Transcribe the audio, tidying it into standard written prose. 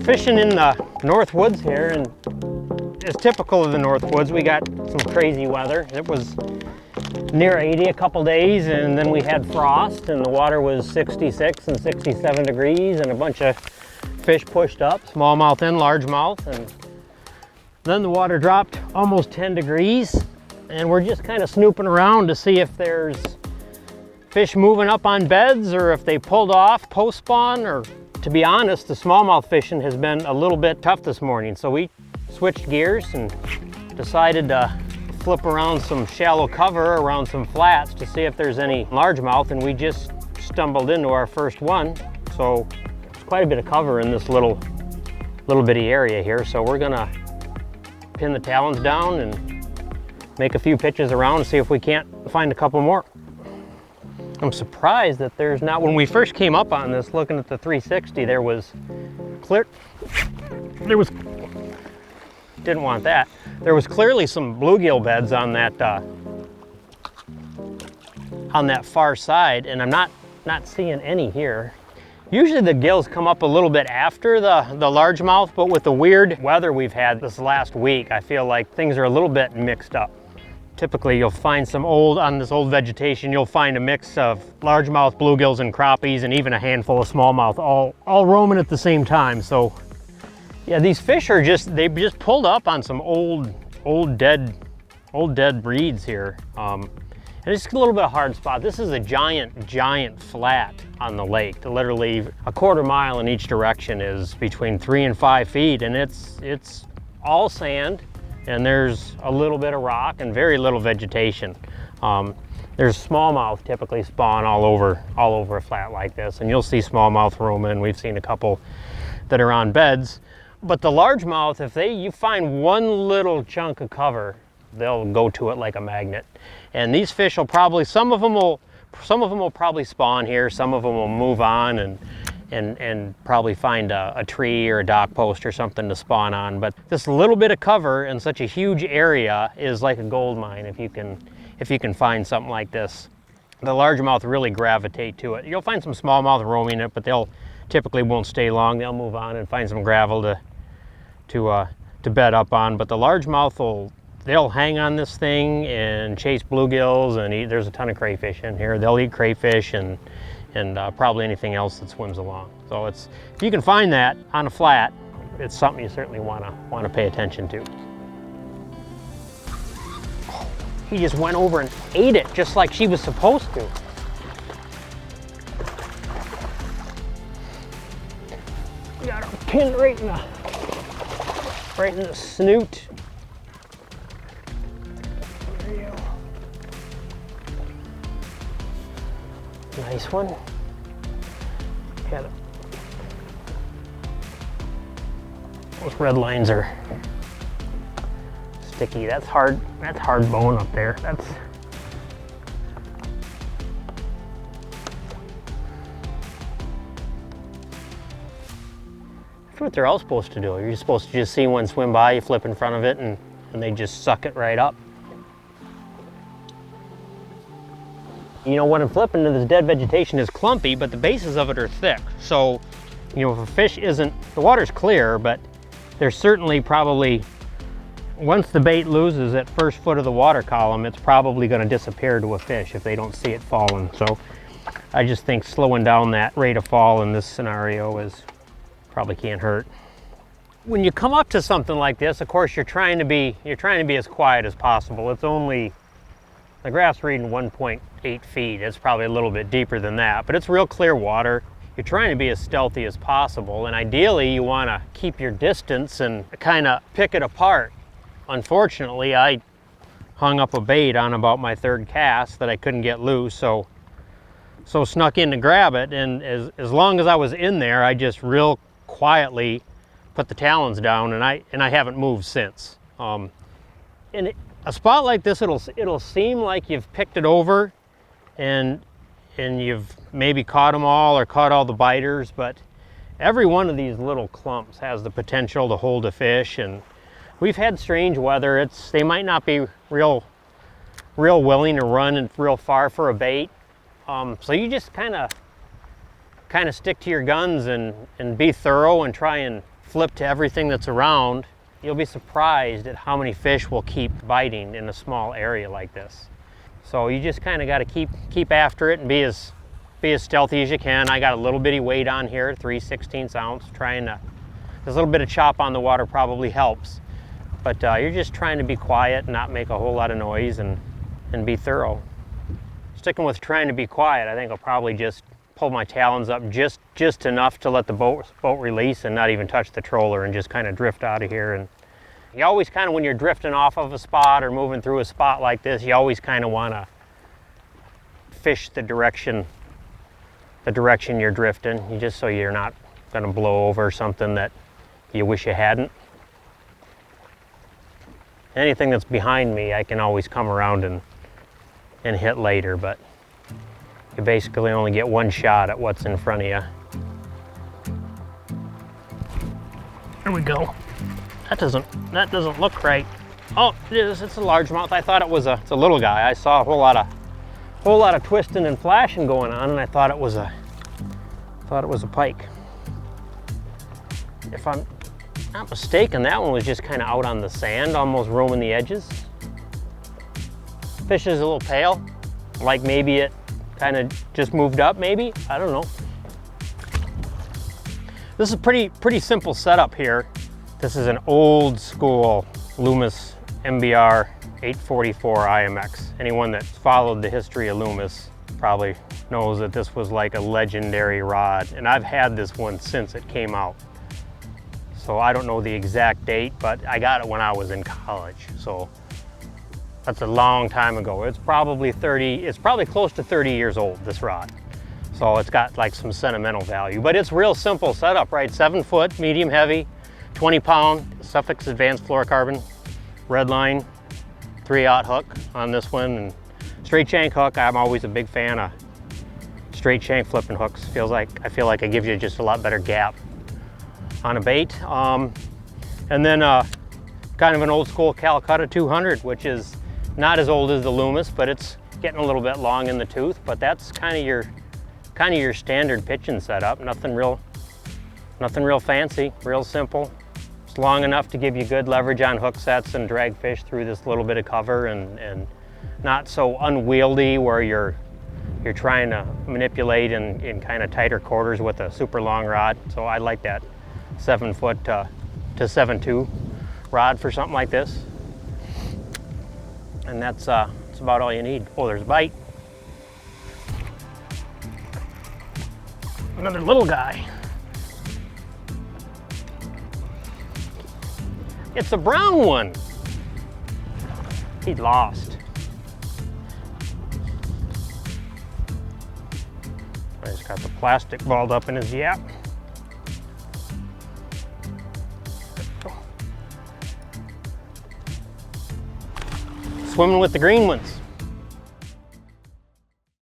fishing in the North Woods here, and as typical of the North Woods, we got some crazy weather. It was near 80 a couple days, and then we had frost, and the water was 66 and 67 degrees, and a bunch of fish pushed up, smallmouth and largemouth, and then the water dropped almost 10 degrees, and we're just kind of snooping around to see if there's fish moving up on beds or if they pulled off post-spawn. Or to be honest, the smallmouth fishing has been a little bit tough this morning, so we switched gears and decided to flip around some shallow cover around some flats to see if there's any largemouth, and we just stumbled into our first one. So there's quite a bit of cover in this little bitty area here, so we're gonna pin the talons down and make a few pitches around and see if we can't find a couple more. I'm surprised that there's not, when we first came up on this, looking at the 360, there was didn't want that. There was clearly some bluegill beds on that far side, and I'm not seeing any here. Usually the gills come up a little bit after the largemouth, but with the weird weather we've had this last week, I feel like things are a little bit mixed up. Typically you'll find on this old vegetation, you'll find a mix of largemouth, bluegills, and crappies, and even a handful of smallmouth all roaming at the same time. So yeah, these fish are they just pulled up on some old dead reeds here. And it's a little bit of a hard spot. This is a giant flat on the lake. Literally a quarter mile in each direction is between 3 and 5 feet, and it's all sand, and there's a little bit of rock and very little vegetation. There's smallmouth typically spawn all over a flat like this, and you'll see smallmouth roaming. We've seen a couple that are on beds, but the largemouth, if you find one little chunk of cover, they'll go to it like a magnet. And these fish will probably, some of them will probably spawn here, some of them will move on and probably find a tree or a dock post or something to spawn on. But this little bit of cover in such a huge area is like a gold mine if you can find something like this. The largemouth really gravitate to it. You'll find some smallmouth roaming it, but they'll typically won't stay long. They'll move on and find some gravel to bed up on. But the largemouth they'll hang on this thing and chase bluegills and eat. There's a ton of crayfish in here. They'll eat crayfish and probably anything else that swims along. So if you can find that on a flat, it's something you certainly want to pay attention to. Oh, he just went over and ate it just like she was supposed to. Got her pinned right in the snoot. There you go. Nice one. Those red lines are sticky. That's hard bone up there. That's what they're all supposed to do. You're just supposed to just see one swim by, you flip in front of it, and they just suck it right up. You know, when I'm flipping into this dead vegetation is clumpy, but the bases of it are thick. So, you know, if a fish isn't, the water's clear, but there's certainly probably, once the bait loses that first foot of the water column, it's probably going to disappear to a fish if they don't see it falling. So I just think slowing down that rate of fall in this scenario probably can't hurt. When you come up to something like this, of course, you're trying to be as quiet as possible. It's only, the graph's reading 1.8 feet. It's probably a little bit deeper than that, but it's real clear water. You're trying to be as stealthy as possible, and ideally you want to keep your distance and kind of pick it apart. Unfortunately, I hung up a bait on about my third cast that I couldn't get loose, so snuck in to grab it, and as long as I was in there, I just real quietly put the talons down, and I haven't moved since. A spot like this, it'll seem like you've picked it over and you've maybe caught them all or caught all the biters, but every one of these little clumps has the potential to hold a fish. And we've had strange weather. They might not be real willing to run real far for a bait. So you just kind of stick to your guns and be thorough and try and flip to everything that's around, you'll be surprised at how many fish will keep biting in a small area like this. So you just kind of got to keep after it and be as stealthy as you can. I got a little bitty weight on here, 3/16 ounce, trying to, there's a little bit of chop on the water probably helps. But you're just trying to be quiet, not make a whole lot of noise, and be thorough. Sticking with trying to be quiet, I think I'll probably just pull my talons up just enough to let the boat release and not even touch the troller and just kind of drift out of here. And you always kind of, when you're drifting off of a spot or moving through a spot like this, you always kind of want to fish the direction you're drifting, just so you're not going to blow over something that you wish you hadn't. Anything that's behind me, I can always come around and hit later, but you basically only get one shot at what's in front of you. There we go. That doesn't look right. Oh, it is. It's a largemouth. I thought it's a little guy. I saw a whole lot of twisting and flashing going on, and I thought it was a pike. If I'm not mistaken, that one was just kind of out on the sand, almost roaming the edges. Fish is a little pale, like maybe it kind of just moved up, maybe. I don't know. This is a pretty simple setup here. This is an old school Loomis MBR 844 IMX. Anyone that's followed the history of Loomis probably knows that this was like a legendary rod, and I've had this one since it came out. So I don't know the exact date, but I got it when I was in college. So that's a long time ago. It's probably close to 30 years old, this rod. So it's got like some sentimental value, but it's real simple setup, right? 7 foot, medium heavy, 20 pound, Suffix Advanced Fluorocarbon, red line, 3/0 hook on this one, and straight shank hook. I'm always a big fan of straight shank flipping hooks. I feel like it gives you just a lot better gap on a bait. And then kind of an old school Calcutta 200, which is not as old as the Loomis, but it's getting a little bit long in the tooth. But that's kind of your standard pitching setup. Nothing real fancy, real simple. It's long enough to give you good leverage on hook sets and drag fish through this little bit of cover, and not so unwieldy where you're trying to manipulate in kind of tighter quarters with a super long rod. So I like that 7 foot to 7.2 rod for something like this. And that's about all you need. Oh, there's a bite. Another little guy. It's a brown one. He lost. I just got the plastic balled up in his yap. Swimming with the green ones.